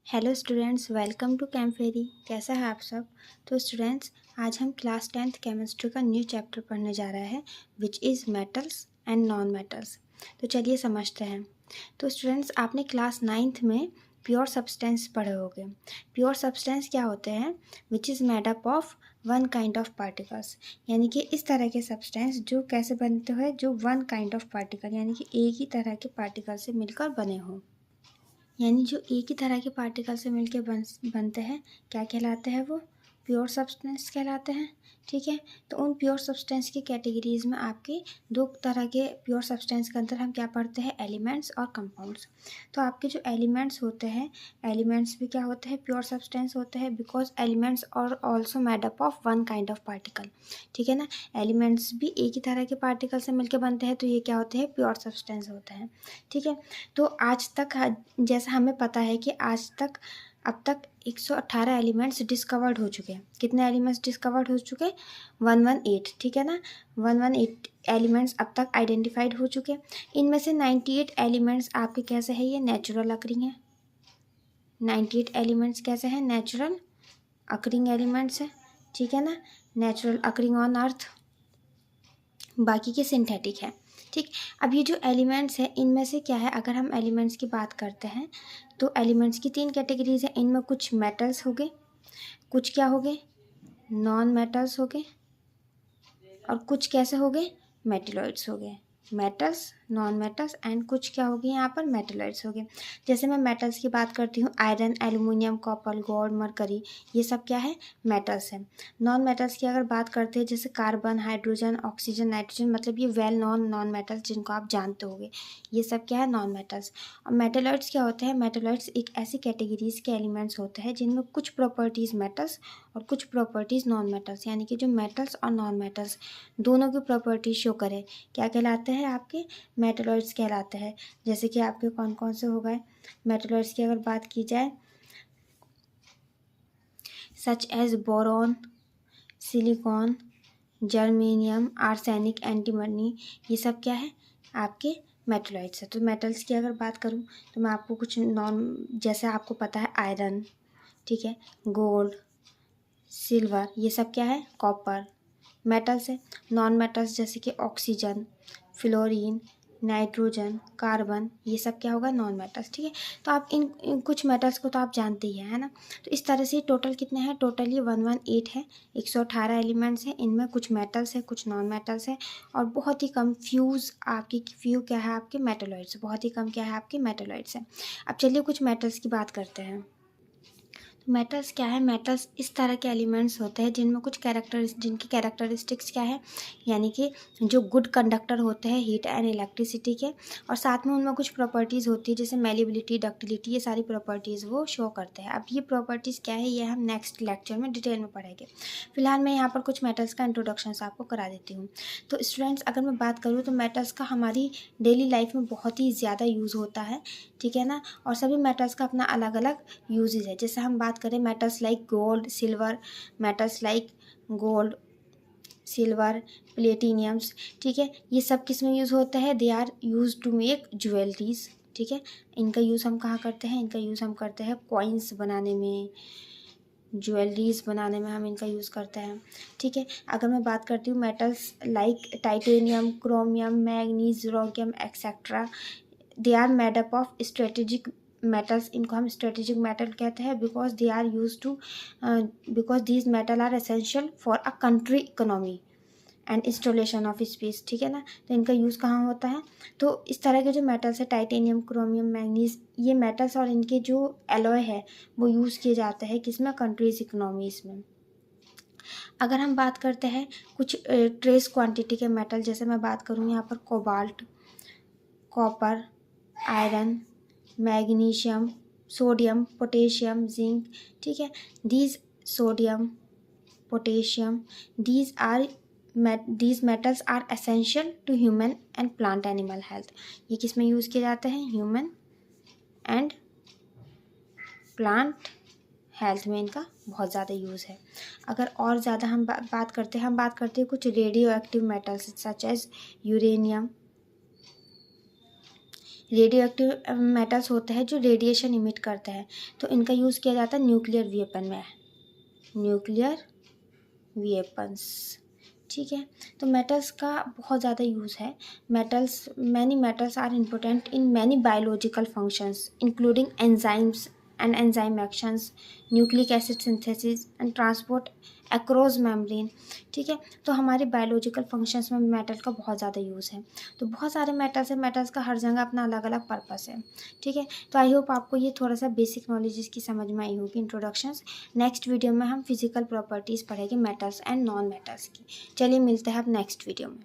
Hello students, welcome to कैम्फेरी। कैसा है आप सब। तो स्टूडेंट्स, आज हम क्लास 10th केमिस्ट्री का न्यू चैप्टर पढ़ने जा रहे हैं which is metals and non metals. तो चलिए समझते हैं। तो स्टूडेंट्स, आपने क्लास 9th में प्योर सब्सटेंस पढ़े होंगे। प्योर सब्सटेंस क्या होते हैं? Which is made up of one kind of particles, यानी कि इस तरह के सब्सटेंस जो कैसे बनते हैं, जो वन काइंड ऑफ पार्टिकल यानी कि एक ही तरह के पार्टिकल से मिलकर बने हों, यानी जो एक ही तरह के पार्टिकल से मिलके बनते हैं, क्या कहलाते हैं? वो प्योर सब्सटेंस कहलाते हैं। ठीक है, तो उन प्योर सब्सटेंस की कैटेगरीज में आपके दो तरह के प्योर सब्सटेंस के अंदर हम क्या पढ़ते हैं? एलिमेंट्स और कंपाउंड्स। तो आपके जो एलिमेंट्स होते हैं, एलिमेंट्स भी क्या होते हैं? प्योर सब्सटेंस होते हैं, बिकॉज एलिमेंट्स और also made up of one kind of particle. ठीक है ना, एलिमेंट्स भी एक ही तरह के पार्टिकल से मिलकर बनते हैं, तो ये क्या होते हैं? प्योर सब्सटेंस होते हैं। ठीक है, तो आज तक जैसा हमें पता है कि आज तक अब तक 118 एलिमेंट्स डिस्कवर्ड हो चुके हैं। कितने एलिमेंट्स डिस्कवर्ड हो चुके हैं? 118। ठीक है ना, 118 एलिमेंट्स अब तक आइडेंटिफाइड हो चुके हैं। इनमें से 98 एलिमेंट्स आपके कैसे हैं? ये नेचुरल अकरिंग है। 98 एलिमेंट्स कैसे हैं? नेचुरल अकरिंग एलिमेंट्स है। ठीक है ना, नेचुरल अकरिंग ऑन अर्थ। बाकी के सिंथेटिक है। ठीक, अब ये जो एलिमेंट्स है, इनमें से क्या है, अगर हम एलिमेंट्स की बात करते हैं तो एलिमेंट्स की 3 कैटेगरीज है। इनमें कुछ मेटल्स हो गए, कुछ क्या हो गए? नॉन मेटल्स हो गए, और कुछ कैसे हो गए? मेटेलॉइड्स हो गए। मेटल्स, नॉन मेटल्स एंड कुछ क्या हो गए यहाँ पर? मेटेलॉइड्स हो गए। जैसे मैं मेटल्स की बात करती हूँ, iron, aluminium, copper, gold, mercury, ये सब क्या है? मेटल्स है। नॉन मेटल्स की अगर बात करते हैं, जैसे कार्बन, हाइड्रोजन, ऑक्सीजन, नाइट्रोजन, मतलब ये वेल नॉन मेटल्स जिनको आप जानते होंगे, ये सब क्या है? Non metals. और मेटेलॉइड्स क्या होते हैं? मेटेलॉइड्स एक ऐसी कैटेगरीज के एलिमेंट्स होते हैं जिनमें कुछ प्रॉपर्टीज़ मेटल्स और कुछ प्रॉपर्टीज़ नॉन मेटल्स, यानी कि जो मेटल्स और नॉन मेटल्स दोनों की प्रॉपर्टी शो करें, क्या कहलाते हैं? आपके मेटलॉइड्स कहलाते हैं। जैसे कि आपके कौन कौन से हो गए मेटलॉइड्स की अगर बात की जाए, such as boron, silicon, germanium, arsenic, antimony, ये सब क्या है? आपके मेटलॉइड्स है। तो मेटल्स की अगर बात करूँ तो मैं आपको कुछ जैसे आपको पता है आयरन, ठीक है, गोल्ड, सिल्वर, ये सब क्या है? कॉपर, मेटल्स है। नॉन मेटल्स जैसे कि ऑक्सीजन, फ्लोरीन, नाइट्रोजन, कार्बन, ये सब क्या होगा? Non metals. ठीक है, तो आप इन कुछ मेटल्स को तो आप जानते ही हैं, है ना। तो इस तरह से टोटल कितने हैं? टोटल ये 118 है। 118 एलिमेंट्स हैं, इनमें कुछ मेटल्स है, कुछ नॉन मेटल्स है, और बहुत ही कम फ्यू क्या है? आपके मेटलॉइड्स, बहुत ही कम क्या है? आपके मेटलॉइड्स है। अब चलिए कुछ मेटल्स की बात करते हैं। मेटल्स क्या है? मेटल्स इस तरह के एलिमेंट्स होते हैं जिनमें कुछ जिनकी कैरेक्टरिस्टिक्स क्या है, यानी कि जो गुड कंडक्टर होते हैं हीट एंड इलेक्ट्रिसिटी के, और साथ में उनमें कुछ प्रॉपर्टीज़ होती है जैसे मेलिबिलिटी, डक्टिलिटी, ये सारी प्रॉपर्टीज़ वो शो करते हैं। अब ये प्रॉपर्टीज़ क्या है, ये हम नेक्स्ट लेक्चर में डिटेल में पढ़ेंगे। फिलहाल मैं यहाँ पर कुछ मेटल्स का इंट्रोडक्शन आपको करा देती हूँ। तो स्टूडेंट्स, अगर मैं बात करूँ तो मेटल्स का हमारी डेली लाइफ में बहुत ही ज़्यादा यूज़ होता है। ठीक है ना, और सभी मेटल्स का अपना अलग अलग यूजेज है। जैसे हम बात करें metals like gold, silver, metals like gold, silver, platinums, ठीक है, ये सब किस में यूज़ होता है? They are use to make jewelleries. ठीक है, इनका यूज़ हम कहाँ करते हैं? इनका यूज़ हम करते हैं कॉइन्स बनाने में, ज्वेलरीज बनाने में हम इनका यूज़ करते हैं। ठीक है, अगर मैं बात करती हूँ metals like titanium, chromium, manganese, rhodium et cetera, they are made up of strategic metals. इनको हम स्ट्रेटेजिक मेटल कहते हैं because they are use to because these metal are essential for a country economy and installation of space. ठीक है ना, तो इनका use कहाँ होता है? तो इस तरह के जो मेटल्स है, टाइटेनियम, क्रोमियम, मैग्नीज, ये मेटल्स और इनके जो एलॉय है वो यूज़ किए जाते हैं किसमें? कंट्रीज इकोनॉमीज में। अगर हम बात करते हैं कुछ ट्रेस क्वांटिटी के मेटल, जैसे मैं बात करूँ यहाँ पर cobalt, copper, iron, magnesium, sodium, potassium, zinc, ठीक है, these sodium, potassium, these metals are essential to human and plant animal health। ये किस में यूज़ किए जाते हैं? ह्यूमन एंड प्लांट हेल्थ में इनका बहुत ज़्यादा यूज़ है। अगर और ज़्यादा हम बात करते हैं कुछ radioactive metals such as uranium, radioactive metals होते हैं जो रेडिएशन इमिट करते हैं, तो इनका यूज़ किया जाता है न्यूक्लियर वेपन में, न्यूक्लियर वेपन्स। ठीक है, तो मेटल्स का बहुत ज़्यादा यूज़ है। Many metals are important in many biological functions including enzymes and enzyme actions, nucleic acid synthesis and transport across membrane. ठीक है, तो हमारे बायोलॉजिकल फंक्शंस में मेटल का बहुत ज़्यादा यूज़ है। तो बहुत सारे मेटल्स हैं, मेटल्स का हर जगह अपना अलग अलग पर्पस है। ठीक है, तो आई होप आपको ये थोड़ा सा बेसिक नॉलेज इसकी समझ में आई होगी, इंट्रोडक्शंस। नेक्स्ट वीडियो में हम फिजिकल प्रॉपर्टीज़ पढ़ेंगे मेटल्स एंड नॉन मेटल्स की। चलिए मिलते हैं अब नेक्स्ट वीडियो में।